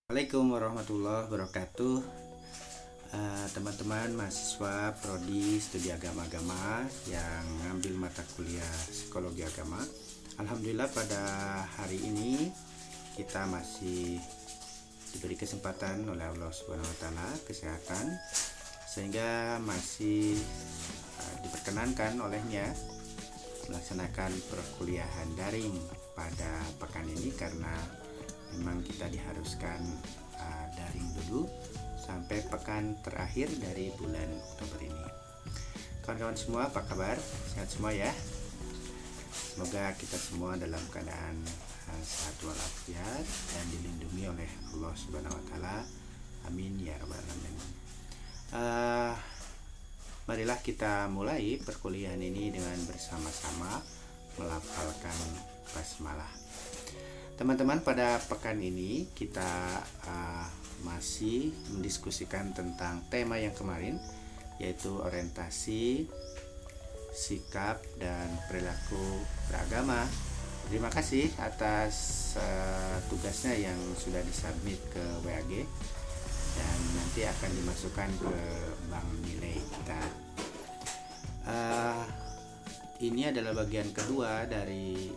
Assalamualaikum warahmatullahi wabarakatuh. Teman-teman mahasiswa Prodi Studi Agama-Agama yang ngambil mata kuliah Psikologi Agama. Alhamdulillah pada hari ini kita masih diberi kesempatan oleh Allah Subhanahu wa taala kesehatan, sehingga masih diperkenankan olehnya melaksanakan perkuliahan daring pada pekan ini, karena memang kita diharuskan daring dulu sampai pekan terakhir dari bulan Oktober ini. Kawan-kawan semua, apa kabar? Sehat semua ya? Semoga kita semua dalam keadaan sehat walafiat dan dilindungi oleh Allah Subhanahu wa taala. Amin ya rabbal alamin. Marilah kita mulai perkuliahan ini dengan bersama-sama melafalkan basmalah. Teman-teman, pada pekan ini kita masih mendiskusikan tentang tema yang kemarin, yaitu orientasi, sikap, dan perilaku beragama. Terima kasih atas tugasnya yang sudah disubmit ke WAG dan nanti akan dimasukkan ke bank nilai kita. Ini adalah bagian kedua dari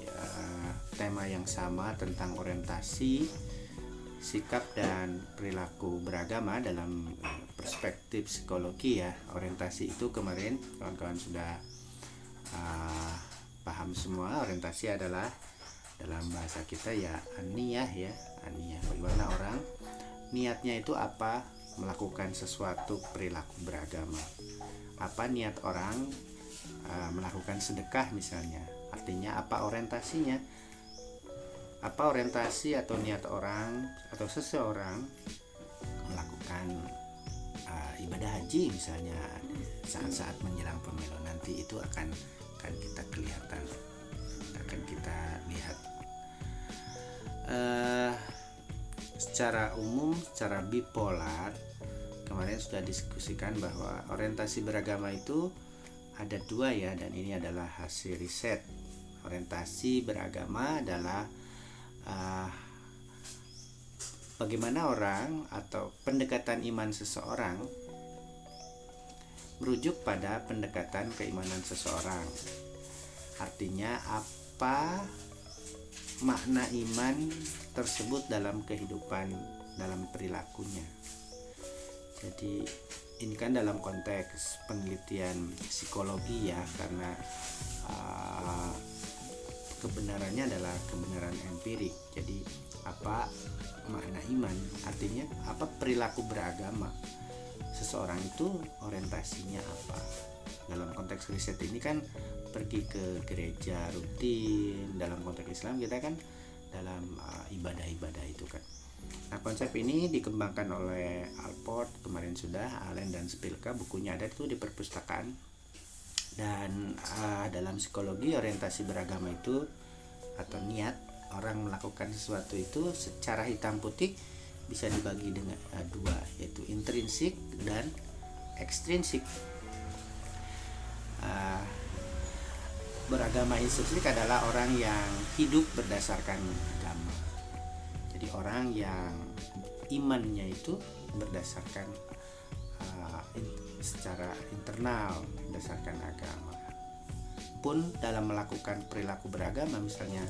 tema yang sama tentang orientasi, sikap, dan perilaku beragama dalam perspektif psikologi ya. Orientasi itu kemarin kawan-kawan sudah paham semua. Orientasi adalah dalam bahasa kita ya niyah ya, niyah. Bagaimana orang niatnya itu apa melakukan sesuatu perilaku beragama. Apa niat orang melakukan sedekah misalnya, artinya apa orientasinya, apa orientasi atau niat orang atau seseorang melakukan ibadah haji misalnya saat-saat menjelang pemilu nanti, itu akan kita kelihatan, akan kita lihat. Secara umum, secara bipolar, kemarin sudah diskusikan bahwa orientasi beragama itu ada dua ya, dan ini adalah hasil riset. Orientasi beragama adalah bagaimana orang atau pendekatan iman seseorang merujuk pada pendekatan keimanan seseorang. Artinya apa makna iman tersebut dalam kehidupan, dalam perilakunya. Jadi ini kan dalam konteks penelitian psikologi ya, karena kebenarannya adalah kebenaran empirik. Jadi apa makna iman, artinya apa perilaku beragama seseorang itu, orientasinya apa. Dalam konteks riset ini kan pergi ke gereja rutin, dalam konteks Islam kita kan dalam ibadah-ibadah itu kan. Nah, konsep ini dikembangkan oleh Alport kemarin sudah, Allen dan Spilka, bukunya ada itu di perpustakaan. Dan dalam psikologi, orientasi beragama itu atau niat orang melakukan sesuatu itu secara hitam putih bisa dibagi dengan dua, yaitu intrinsik dan ekstrinsik. Beragama intrinsik adalah orang yang hidup berdasarkan agama. Jadi orang yang imannya itu berdasarkan secara internal, berdasarkan agama. Pun dalam melakukan perilaku beragama, misalnya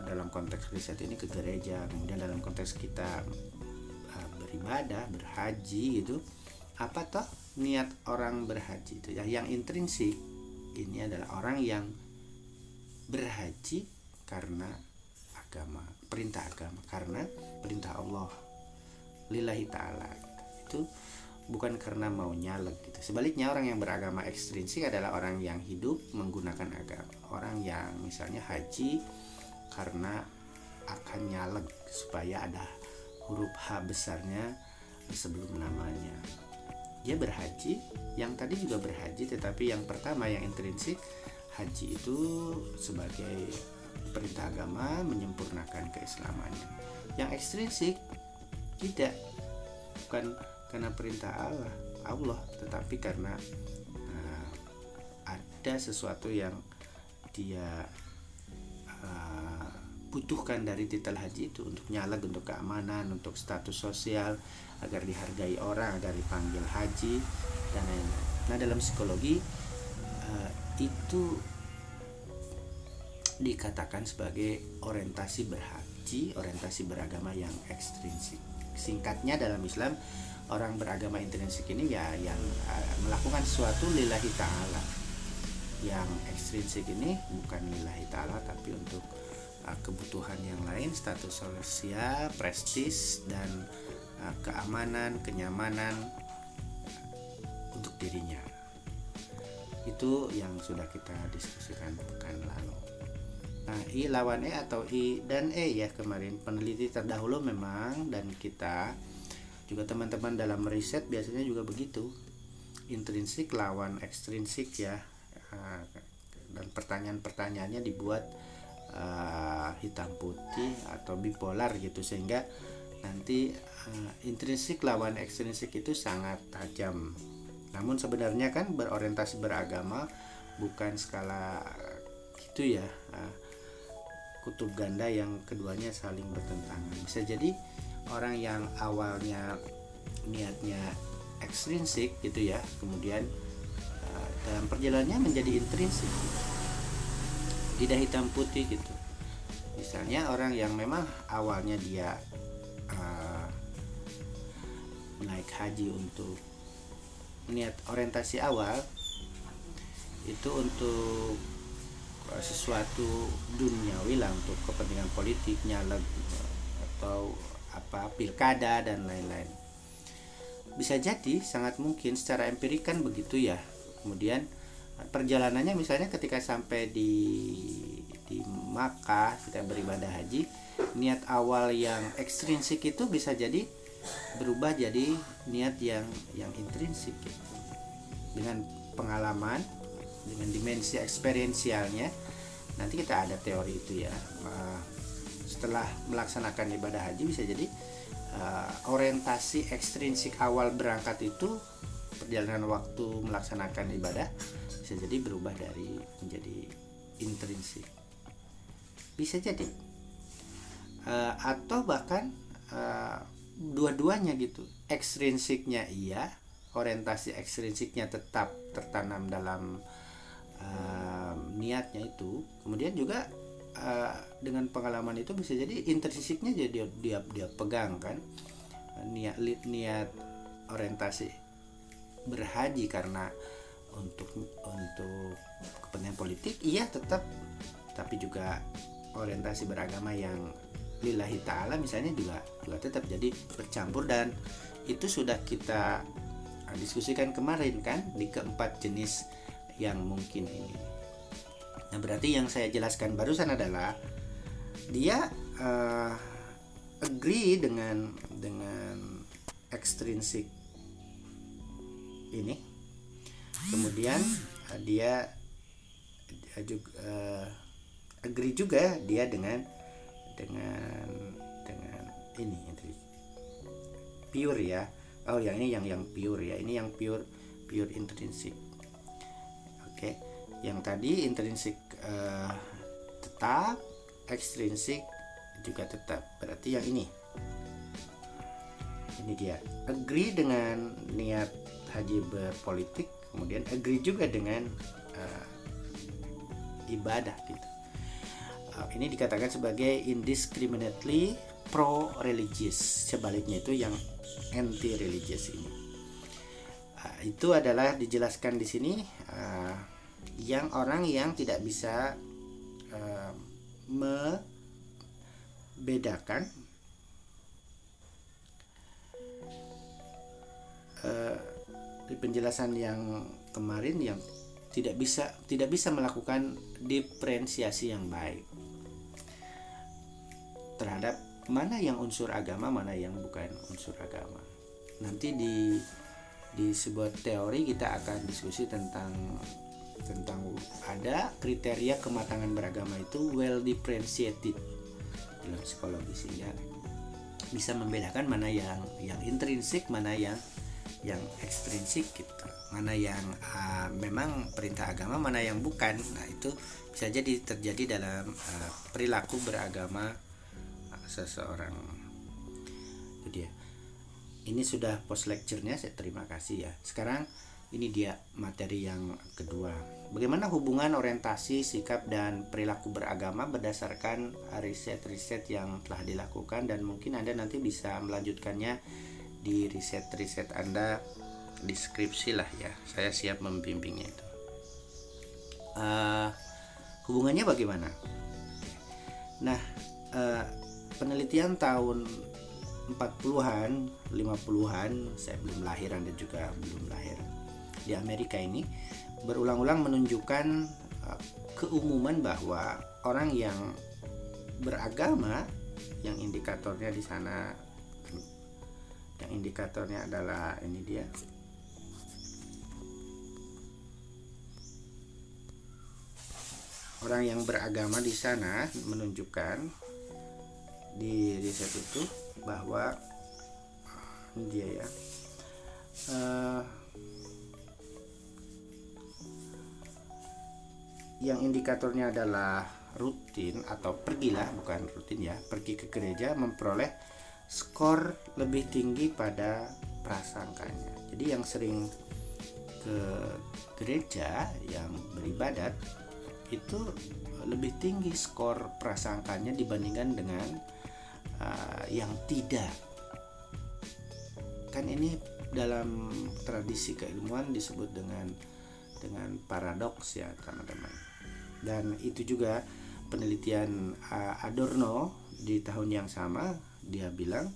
dalam konteks riset ini ke gereja, kemudian dalam konteks kita beribadah, berhaji gitu, apa toh niat orang berhaji itu ya, yang intrinsik ini adalah orang yang berhaji karena agama, perintah agama, karena perintah Allah lillahi ta'ala gitu. Itu bukan karena mau nyalek gitu. Sebaliknya, orang yang beragama ekstrinsik adalah orang yang hidup menggunakan agama. Orang yang misalnya haji karena akan nyalek supaya ada huruf H besarnya sebelum namanya. Dia berhaji, yang tadi juga berhaji, tetapi yang pertama yang intrinsik, haji itu sebagai perintah agama menyempurnakan keislamannya. Yang ekstrinsik tidak, bukan karena perintah Allah, tetapi karena ada sesuatu yang dia butuhkan dari titel haji itu untuk nyaleg, untuk keamanan, untuk status sosial, agar dihargai orang, agar dipanggil haji dan lain-lain. Nah, dalam psikologi itu dikatakan sebagai orientasi berhaji, orientasi beragama yang ekstrinsik. Singkatnya, dalam Islam orang beragama intrinsik ini ya yang melakukan sesuatu lillahi ta'ala. Yang ekstrinsik ini bukan lillahi ta'ala tapi untuk kebutuhan yang lain, status sosial, prestis, dan keamanan, kenyamanan untuk dirinya. Itu yang sudah kita diskusikan pekan lalu. Nah, I lawan E atau I dan E ya, kemarin peneliti terdahulu memang, dan kita juga teman-teman dalam riset biasanya juga begitu, intrinsik lawan ekstrinsik ya, dan pertanyaan-pertanyaannya dibuat hitam putih atau bipolar gitu, sehingga nanti intrinsik lawan ekstrinsik itu sangat tajam. Namun sebenarnya kan berorientasi beragama bukan skala gitu ya, kutub ganda yang keduanya saling bertentangan. Bisa jadi orang yang awalnya niatnya ekstrinsik gitu ya, kemudian dalam perjalanannya menjadi intrinsik, tidak hitam putih gitu. Misalnya orang yang memang awalnya dia naik haji untuk niat orientasi awal itu untuk sesuatu duniawi lah, untuk kepentingan politik, nyaleg atau pilkada dan lain-lain. Bisa jadi, sangat mungkin secara empirik kan begitu ya. Kemudian perjalanannya misalnya ketika sampai di Makkah kita beribadah haji, niat awal yang ekstrinsik itu bisa jadi berubah jadi niat yang intrinsik gitu. Dengan pengalaman, dengan dimensi eksperiensialnya, nanti kita ada teori itu ya. Setelah melaksanakan ibadah haji bisa jadi orientasi ekstrinsik awal berangkat itu, perjalanan waktu melaksanakan ibadah bisa jadi berubah dari menjadi intrinsik, bisa jadi atau bahkan dua-duanya gitu, ekstrinsiknya iya, orientasi ekstrinsiknya tetap tertanam dalam niatnya itu, kemudian juga dengan pengalaman itu bisa jadi intrinsiknya jadi dia pegang kan, niat orientasi berhaji karena untuk kepentingan politik iya tetap, tapi juga orientasi beragama yang lillahi ta'ala misalnya juga tetap jadi bercampur, dan itu sudah kita diskusikan kemarin kan di keempat jenis yang mungkin ini. Nah, berarti yang saya jelaskan barusan adalah dia agree dengan ekstrinsik ini, kemudian dia juga agree juga dia dengan ini pure ya. Oh, yang ini yang pure ya, ini yang pure intrinsik. Oke. Yang tadi intrinsik tetap, ekstrinsik juga tetap. Berarti yang ini dia agree dengan niat haji berpolitik, kemudian agree juga dengan ibadah gitu. Ini dikatakan sebagai indiscriminately pro-religious. Sebaliknya itu yang anti-religious ini. Itu adalah dijelaskan di sini yang orang yang tidak bisa membedakan di penjelasan yang kemarin, yang tidak bisa melakukan diferensiasi yang baik terhadap mana yang unsur agama, mana yang bukan unsur agama. Nanti di sebuah teori kita akan diskusi tentang ada kriteria kematangan beragama itu well differentiated dalam psikologi, sehingga bisa membedakan mana yang intrinsik, mana yang yang ekstrinsik gitu, mana yang memang perintah agama, mana yang bukan. Nah itu bisa jadi terjadi dalam perilaku beragama seseorang. Itu dia. Ini sudah post lecture-nya, saya terima kasih ya. Sekarang ini dia materi yang kedua. Bagaimana hubungan orientasi, sikap, dan perilaku beragama berdasarkan riset-riset yang telah dilakukan, dan mungkin Anda nanti bisa melanjutkannya di riset-riset Anda, di skripsi lah ya. Saya siap membimbingnya itu. Hubungannya bagaimana? Nah, penelitian tahun 40-an, 50-an, saya belum lahir, Anda juga belum lahir, di Amerika ini berulang-ulang menunjukkan keumuman bahwa orang yang beragama, yang indikatornya di sana, yang indikatornya adalah ini dia, orang yang beragama di sana menunjukkan di riset itu bahwa ini dia ya, yang indikatornya adalah rutin atau pergilah, bukan rutin ya, pergi ke gereja memperoleh skor lebih tinggi pada prasangkanya. Jadi yang sering ke gereja, yang beribadat, itu lebih tinggi skor prasangkanya dibandingkan dengan yang tidak. Kan ini dalam tradisi keilmuan disebut dengan paradoks ya teman-teman. Dan itu juga penelitian Adorno di tahun yang sama, dia bilang,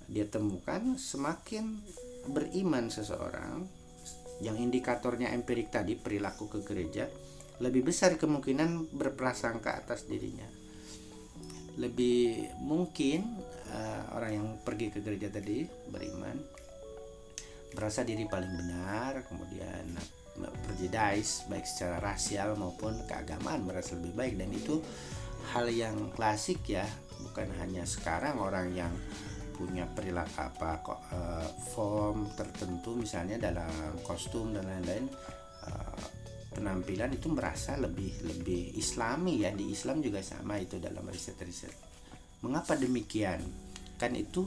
dia temukan semakin beriman seseorang, yang indikatornya empirik tadi, perilaku ke gereja, lebih besar kemungkinan berprasangka atas dirinya. Lebih mungkin orang yang pergi ke gereja tadi, beriman, merasa diri paling benar, kemudian prejudice baik secara rasial maupun keagamaan merasa lebih baik. Dan itu hal yang klasik ya, bukan hanya sekarang orang yang punya perilaku form tertentu misalnya dalam kostum dan lain-lain, penampilan itu merasa lebih islami ya. Di Islam juga sama itu dalam riset-riset. Mengapa demikian? Kan itu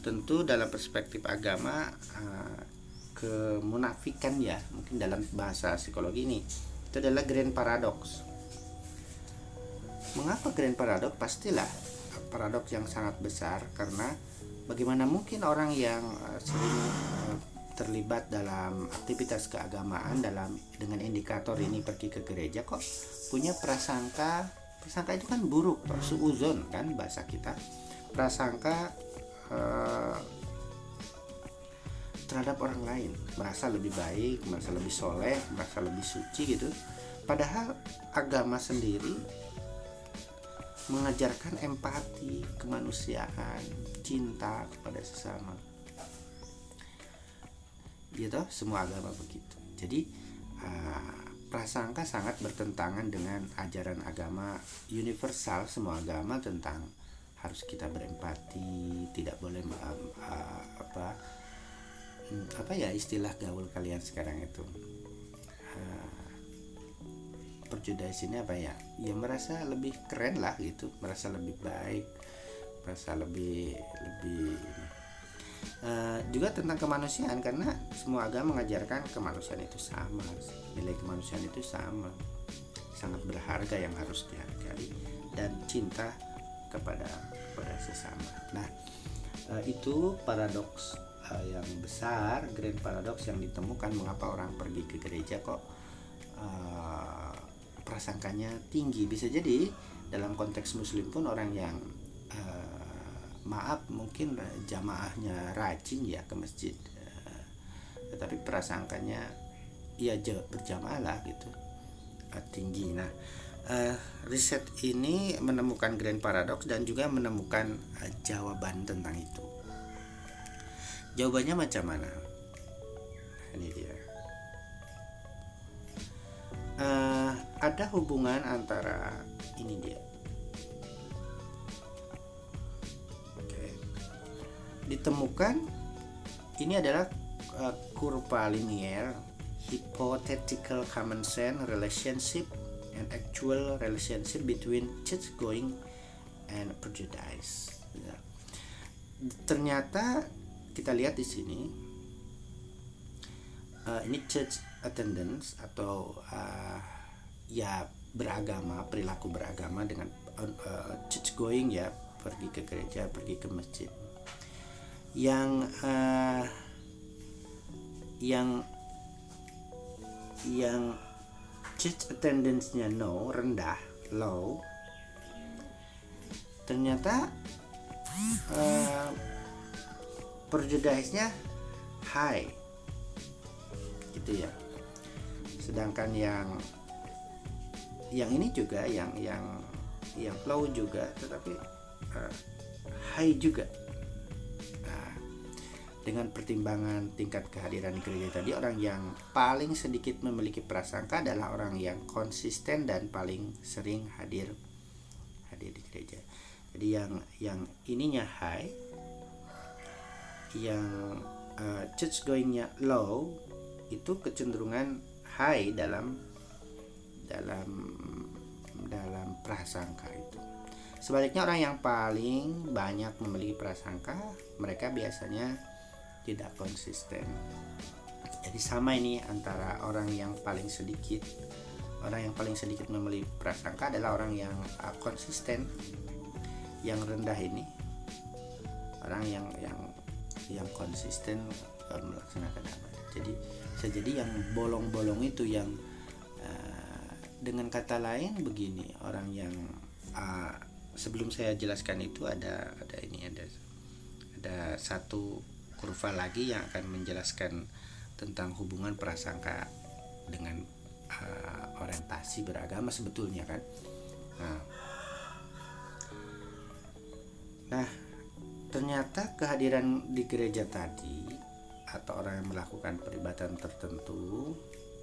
tentu dalam perspektif agama kemunafikan ya, mungkin dalam bahasa psikologi ini itu adalah grand paradox. Mengapa grand paradox? Pastilah paradoks yang sangat besar, karena bagaimana mungkin orang yang sering terlibat dalam aktivitas keagamaan dengan indikator ini pergi ke gereja kok punya prasangka itu kan buruk, suuzon kan bahasa kita, prasangka terhadap orang lain, merasa lebih baik, merasa lebih soleh, merasa lebih suci gitu. Padahal agama sendiri mengajarkan empati, kemanusiaan, cinta kepada sesama. Gitu, semua agama begitu. Jadi prasangka sangat bertentangan dengan ajaran agama universal, semua agama tentang harus kita berempati, tidak boleh apa ya istilah gaul kalian sekarang itu, prejudice ini apa ya, ya merasa lebih keren lah gitu, merasa lebih baik, merasa lebih juga tentang kemanusiaan, karena semua agama mengajarkan kemanusiaan itu sama, nilai kemanusiaan itu sama, sangat berharga yang harus dihargai, dan cinta kepada sesama. Nah, itu paradoks yang besar, grand paradoks yang ditemukan mengapa orang pergi ke gereja kok prasangkanya tinggi. Bisa jadi dalam konteks muslim pun orang yang maaf mungkin jamaahnya rajin ya ke masjid, tetapi prasangkanya ya berjamaah lah gitu, tinggi. Nah, riset ini menemukan grand paradox dan juga menemukan jawaban tentang itu. Jawabannya macam mana? Ini dia. Ada hubungan antara ini dia. Oke. Ditemukan ini adalah kurva linier, hypothetical common sense relationship and actual relationship between church going and prejudice. Ya. Ternyata kita lihat di sini, ini church attendance atau ya beragama, perilaku beragama dengan church going, ya pergi ke gereja, pergi ke masjid. Yang church attendance-nya rendah, low, ternyata prejudice-nya high, gitu ya. Sedangkan yang ini juga yang low juga, tetapi high juga. Dengan pertimbangan tingkat kehadiran di gereja tadi, orang yang paling sedikit memiliki prasangka adalah orang yang konsisten dan paling sering hadir di gereja. Jadi yang ininya high, yang church going-nya low, itu kecenderungan high dalam prasangka itu. Sebaliknya orang yang paling banyak memiliki prasangka, mereka biasanya tidak konsisten. Jadi sama ini antara orang yang paling sedikit. Orang yang paling sedikit memiliki prasangka adalah orang yang konsisten. Yang rendah ini orang yang konsisten melaksanakan amanat. Jadi bisa jadi yang bolong-bolong itu yang dengan kata lain begini, orang yang sebelum saya jelaskan itu ada satu kurva lagi yang akan menjelaskan tentang hubungan prasangka dengan orientasi beragama sebetulnya kan. Nah, ternyata kehadiran di gereja tadi atau orang yang melakukan peribadatan tertentu,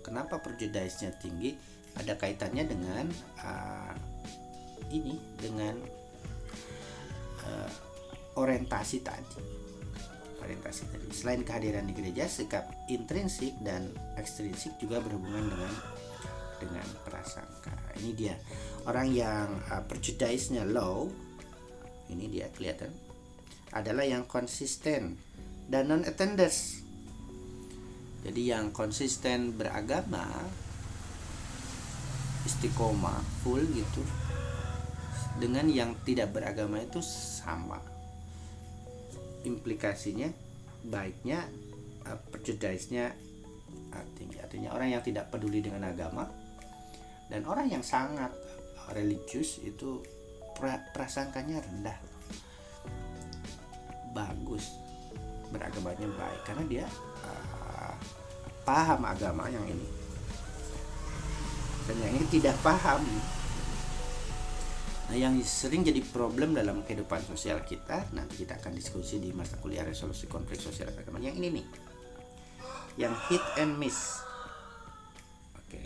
kenapa prejudice-nya tinggi? Ada kaitannya dengan orientasi tadi. Selain kehadiran di gereja, sikap intrinsik dan ekstrinsik juga berhubungan dengan prasangka. Ini dia orang yang prejudice-nya low. Ini dia kelihatan adalah yang konsisten dan non-attenders. Jadi yang konsisten beragama, istiqomah full gitu, dengan yang tidak beragama itu sama. Implikasinya baiknya prejudice-nya tinggi. Artinya orang yang tidak peduli dengan agama dan orang yang sangat religius itu prasangkanya rendah, bagus, beragamanya baik karena dia paham agama yang ini, dan yang ini tidak paham. Nah, yang sering jadi problem dalam kehidupan sosial kita, nanti kita akan diskusi di mata kuliah resolusi konflik sosial keagamaan, yang ini nih, yang hit and miss. Oke,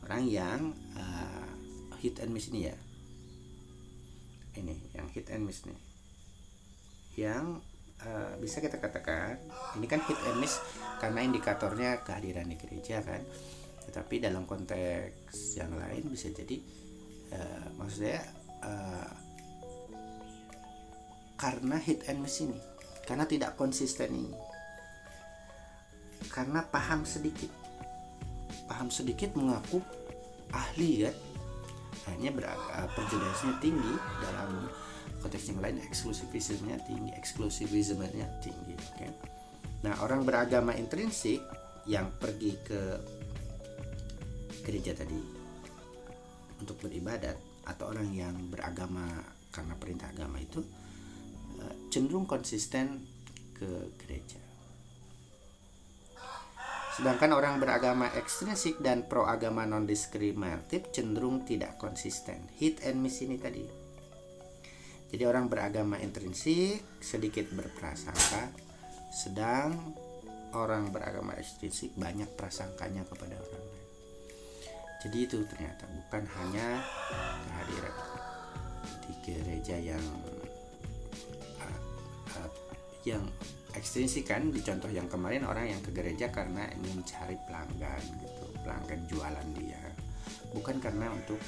orang yang hit and miss ini ya, ini yang hit and miss nih, yang bisa kita katakan ini kan hit and miss karena indikatornya kehadiran di gereja kan, tetapi dalam konteks yang lain bisa jadi maksudnya karena hit and miss ini, karena tidak konsisten ini, karena paham sedikit mengaku ahli kan, hanya prejudice-nya tinggi. Dalam konteks yang lain eksklusivismenya tinggi, okay? Nah, orang beragama intrinsik yang pergi ke gereja tadi untuk beribadat, atau orang yang beragama karena perintah agama itu cenderung konsisten ke gereja. Sedangkan orang beragama ekstrinsik dan pro agama non diskriminatif cenderung tidak konsisten. Hit and miss ini tadi. Jadi orang beragama intrinsik sedikit berprasangka, sedang orang beragama ekstrinsik banyak prasangkanya kepada orang lain. Jadi itu ternyata bukan hanya kehadiran di gereja yang ekstrinsik kan di contoh yang kemarin, orang yang ke gereja karena ingin mencari pelanggan gitu, pelanggan jualan dia, bukan karena untuk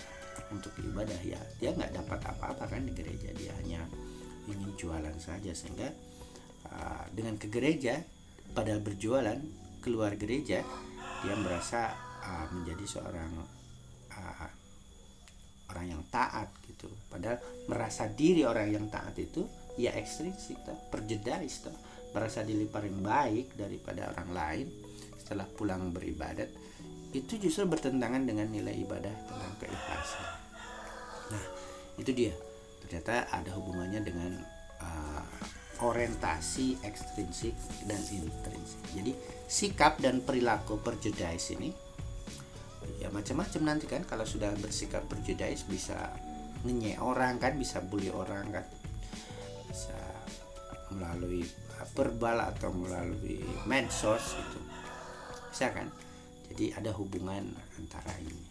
ibadah ya. Dia nggak dapat apa-apa kan di gereja, dia hanya ingin jualan saja. Sehingga dengan ke gereja padahal berjualan, keluar gereja dia merasa menjadi seorang orang yang taat gitu. Padahal merasa diri orang yang taat itu ya ekstrinsik, perjedais, merasa diri paling baik daripada orang lain setelah pulang beribadat, itu justru bertentangan dengan nilai ibadah tentang keikhlasan. Nah, itu dia. Ternyata ada hubungannya dengan orientasi ekstrinsik dan intrinsik. Jadi sikap dan perilaku perjedais ini ya macam-macam nanti kan. Kalau sudah bersikap perjedais bisa ngenyek orang kan, bisa bully orang kan, bisa melalui verbal atau melalui medsos gitu, bisa kan. Jadi ada hubungan antara ini,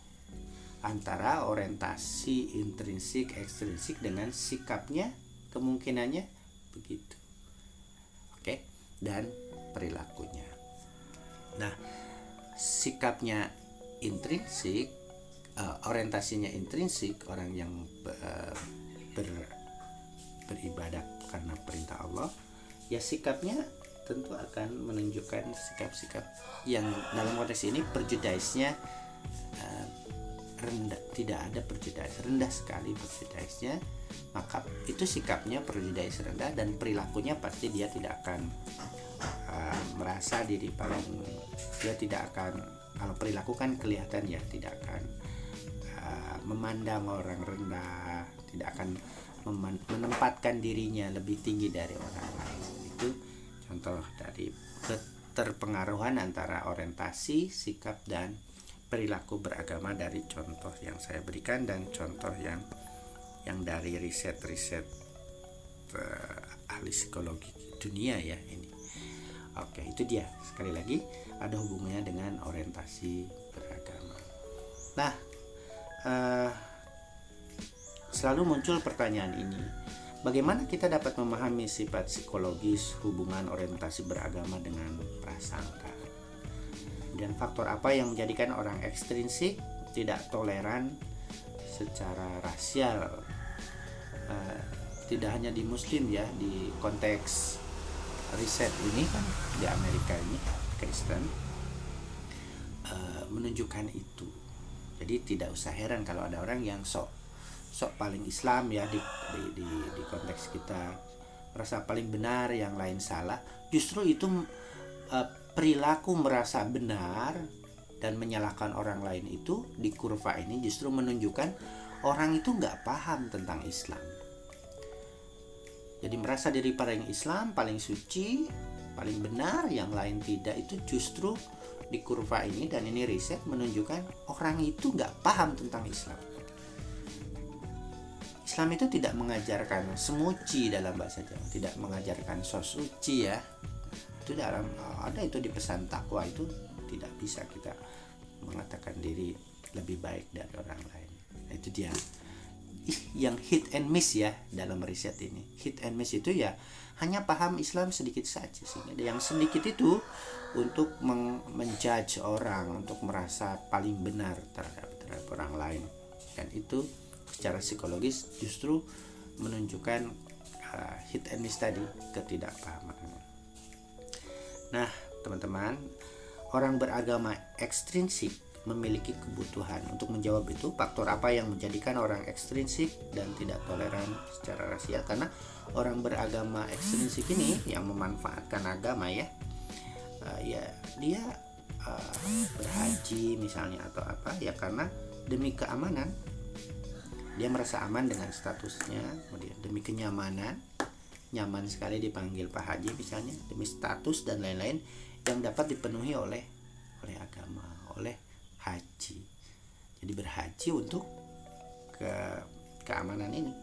antara orientasi intrinsik ekstrinsik dengan sikapnya, kemungkinannya begitu. Oke, dan perilakunya. Nah, sikapnya intrinsik, orientasinya intrinsik, orang yang beribadah karena perintah Allah, ya sikapnya tentu akan menunjukkan sikap-sikap yang dalam konteks ini perjedaisnya rendah, tidak ada perjedais, rendah sekali perjedaisnya. Maka itu sikapnya perjedais rendah, dan perilakunya pasti dia tidak akan merasa diri paling, dia tidak akan, kalau perilaku kan kelihatan ya, tidak akan memandang orang rendah, tidak akan menempatkan dirinya lebih tinggi dari orang lain. Itu contoh dari keterpengaruhan antara orientasi, sikap, dan perilaku beragama dari contoh yang saya berikan dan contoh yang dari riset-riset ahli psikologi dunia ya ini. Oke, itu dia. Sekali lagi ada hubungannya dengan orientasi beragama. Nah, selalu muncul pertanyaan ini, bagaimana kita dapat memahami sifat psikologis hubungan orientasi beragama dengan prasangka? Dan faktor apa yang menjadikan orang ekstrinsik tidak toleran secara rasial? Tidak hanya di Muslim ya, di konteks riset ini kan di Amerika ini Kristen menunjukkan itu. Jadi tidak usah heran kalau ada orang yang sok paling Islam ya di konteks kita, merasa paling benar, yang lain salah. Justru itu perilaku merasa benar dan menyalahkan orang lain itu di kurva ini justru menunjukkan orang itu nggak paham tentang Islam. Jadi merasa diri paling Islam, paling suci, paling benar, yang lain tidak, itu justru di kurva ini, dan ini riset menunjukkan orang itu nggak paham tentang Islam. Islam itu tidak mengajarkan semuci dalam bahasa Jawa, tidak mengajarkan sosuci ya. Itu dalam ada itu di pesan takwa, itu tidak bisa kita mengatakan diri lebih baik dari orang lain. Nah, itu dia yang hit and miss ya dalam riset ini. Hit and miss itu ya hanya paham Islam sedikit saja, sehingga yang sedikit itu untuk menjudge orang, untuk merasa paling benar terhadap orang lain, dan itu secara psikologis justru menunjukkan hit and miss tadi, ketidakpahaman. Nah teman-teman, orang beragama ekstrinsik memiliki kebutuhan. Untuk menjawab itu, faktor apa yang menjadikan orang ekstrinsik dan tidak toleran secara rasial? Karena orang beragama ekstrinsik ini yang memanfaatkan agama ya, dia berhaji misalnya atau apa ya, karena demi keamanan, dia merasa aman dengan statusnya, kemudian demi kenyamanan, nyaman sekali dipanggil Pak Haji misalnya, demi status dan lain-lain yang dapat dipenuhi oleh agama, oleh haji. Jadi berhaji untuk keamanan ini,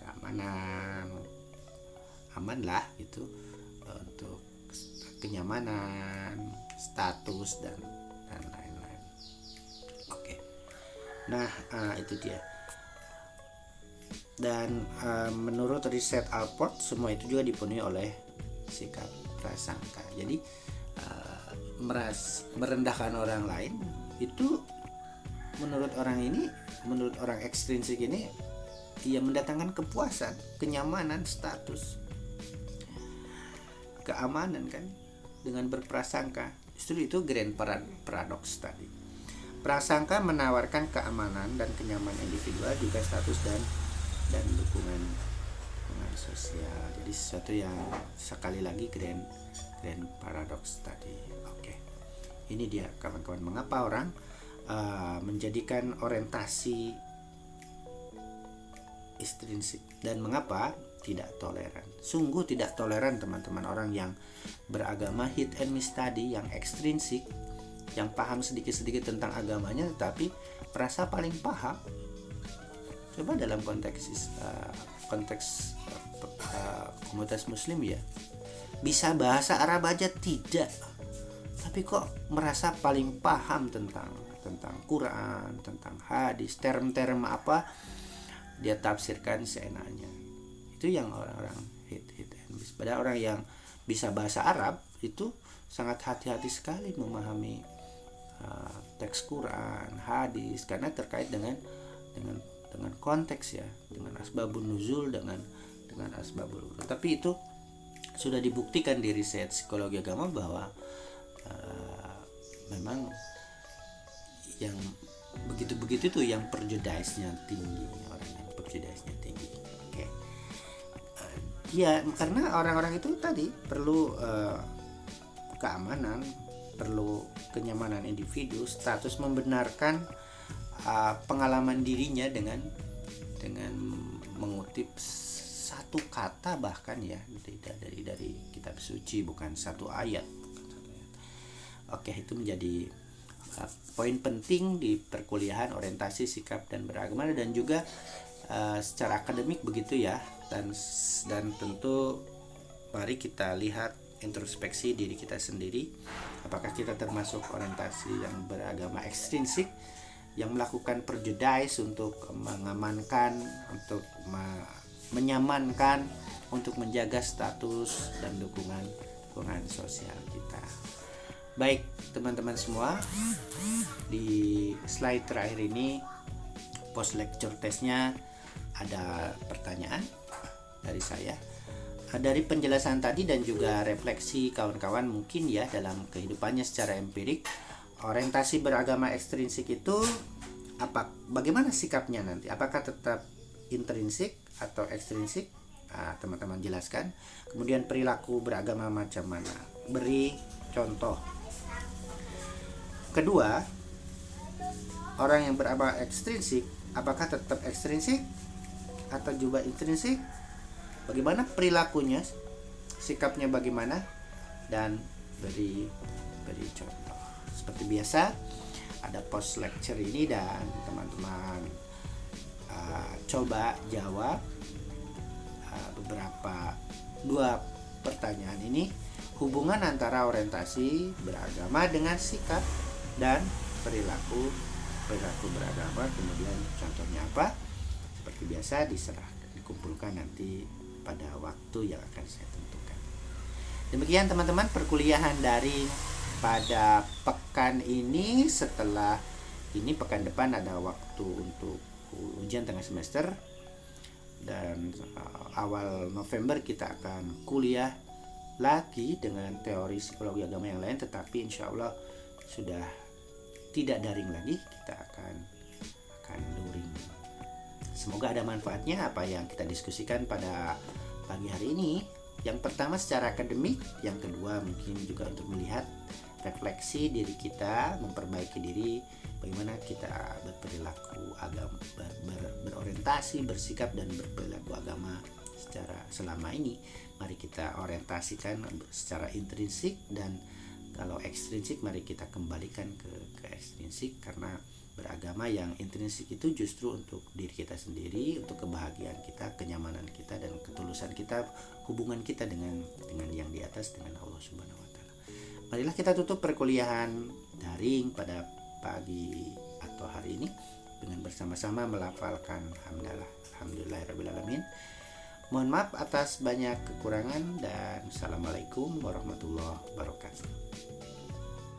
keamanan, aman lah gitu, untuk kenyamanan, status dan lain-lain. Oke. Nah itu dia. Dan menurut riset Alport, semua itu juga dipenuhi oleh sikap prasangka. Jadi merendahkan orang lain itu menurut orang ekstrinsik ini, ia mendatangkan kepuasan, kenyamanan, status, keamanan kan, dengan berprasangka. Justru itu grand paradoks tadi. Prasangka menawarkan keamanan dan kenyamanan individual, juga status dan dukungan sosial. Jadi sesuatu yang sekali lagi grand paradoks tadi. Oke. Ini dia kawan-kawan, mengapa orang menjadikan orientasi ekstrinsik dan mengapa tidak toleran. Sungguh tidak toleran teman-teman orang yang beragama hit and miss tadi, yang ekstrinsik, yang paham sedikit-sedikit tentang agamanya tetapi merasa paling paham. Coba dalam konteks komunitas muslim ya, bisa bahasa Arab aja tidak, tapi kok merasa paling paham tentang Quran, tentang hadis, term-term apa dia tafsirkan seenaknya. Itu yang orang-orang hit and miss. Padahal orang yang bisa bahasa Arab itu sangat hati-hati sekali memahami teks Quran, hadis, karena terkait dengan konteks ya, dengan asbabun nuzul, dengan asbabul urut. Tapi itu sudah dibuktikan di riset psikologi agama bahwa memang yang begitu-begitu tuh yang prejudice-nya tinggi, orang yang prejudice-nya tinggi. Oke. Ya, karena orang-orang itu tadi perlu keamanan, perlu kenyamanan individu, status, membenarkan pengalaman dirinya dengan mengutip satu kata bahkan ya, dari kitab suci, bukan satu ayat. Oke, itu menjadi poin penting di perkuliahan orientasi sikap dan beragama, dan juga secara akademik begitu ya. Dan tentu mari kita lihat introspeksi diri kita sendiri, apakah kita termasuk orientasi yang beragama ekstrinsik yang melakukan prejudice untuk mengamankan, untuk menyamankan, untuk menjaga status dan dukungan sosial kita. Baik teman-teman semua, di slide terakhir ini post lecture testnya ada pertanyaan dari saya. Dari penjelasan tadi dan juga refleksi kawan-kawan mungkin ya dalam kehidupannya secara empirik, orientasi beragama ekstrinsik itu bagaimana sikapnya nanti? Apakah tetap intrinsik atau ekstrinsik? Teman-teman jelaskan. Kemudian perilaku beragama macam mana? Beri contoh. Kedua, orang yang beragama ekstrinsik apakah tetap ekstrinsik atau juga intrinsik? Bagaimana perilakunya? Sikapnya bagaimana? Dan beri contoh. Seperti biasa ada post lecture ini dan teman-teman coba jawab dua pertanyaan ini. Hubungan antara orientasi beragama dengan sikap dan perilaku beragama, kemudian contohnya apa? Seperti biasa dikumpulkan nanti pada waktu yang akan saya tentukan. Demikian teman-teman perkuliahan daring pada pekan ini. Setelah ini pekan depan ada waktu untuk ujian tengah semester, dan awal November kita akan kuliah lagi dengan teori psikologi agama yang lain, tetapi insya Allah sudah tidak daring lagi, kita akan luring. Semoga ada manfaatnya apa yang kita diskusikan pada pagi hari ini. Yang pertama secara akademik, yang kedua mungkin juga untuk melihat refleksi diri kita, memperbaiki diri, bagaimana kita berperilaku agama, berorientasi, bersikap dan berperilaku agama secara selama ini. Mari kita orientasikan secara intrinsik, dan kalau ekstrinsik mari kita kembalikan ke ekstrinsik, karena beragama yang intrinsik itu justru untuk diri kita sendiri, untuk kebahagiaan kita, kenyamanan kita, dan ketulusan kita, hubungan kita dengan yang di atas, dengan Allah Subhanahu wa taala. Marilah kita tutup perkuliahan daring pada pagi atau hari ini dengan bersama-sama melafalkan hamdalah, alhamdulillahirabbil alamin. Mohon maaf atas banyak kekurangan dan assalamualaikum warahmatullahi wabarakatuh.